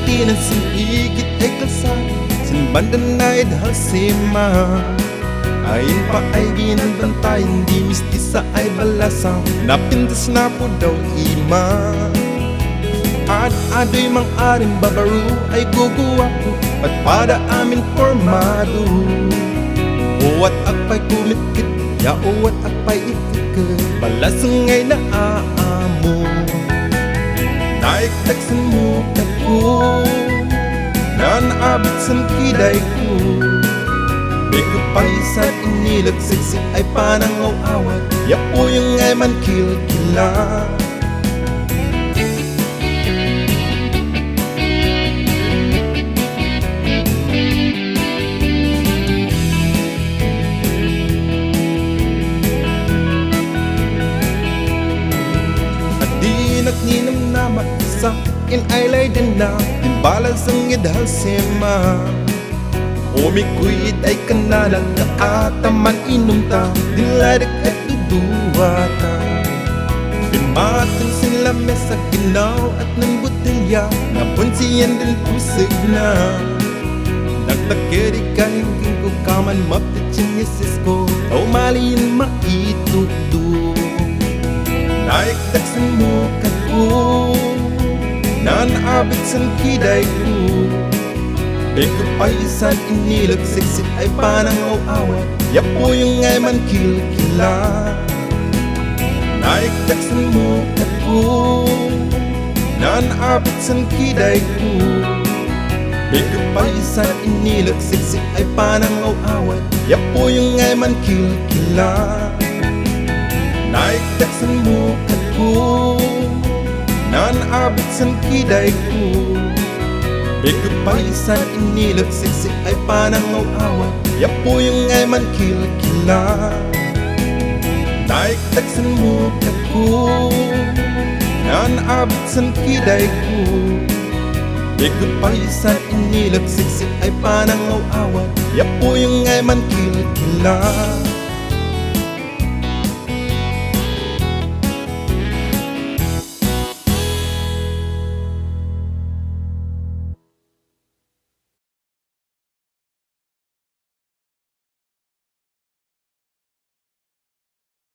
Tinan sin higit ay kalsada, sin banda na idahal sima. Ayin pa ay ginanbantay, hindi mistisa ay balasang, napintas na po daw ima. At ado'y mang aring babaru ay guguwapo, at para amin formado. Uwat akpay kumikit, ya uwat akpay itikit, balasang ngay na aamo. Naiktaksan mo kako, na naabot san kiday ko. May kapaisan inilagsiksi ay panangaw-awat, ya po yung ngay man kilkila. Ninam na maisa in aylay din na timbalas ang idahal sema. Umikuit ay kanalang na ataman inumta, dilarik at duduwata. Bimatang sila mesa ginaw at ng butilya, napunsiyan din pusig na. Nagtakiri ka hingin ko kaman mapitsin yesis ko, o maliin maitudo. Naiktaksan mo kako, na naabit san kiday ko. May kapaisan inilagsiksi ay panangaw-awat, ya po yung ngay man kilkila. Naiktaksan mo kako, na naabit san kiday ko. May kapaisan inilagsiksi ay panangaw-awat, ya po yung ngay man kilkila. Naiktaksan mo kako, na naabot san kiday ko. May kapaisan inilagsiksi ay panangaw-awat, ya po yung ngay man kilkila. Naiktaksan mo kako, na naabot san kiday ko. May kapaisan inilagsiksi ay panangaw-awat, ya po yung ngay man kilkila.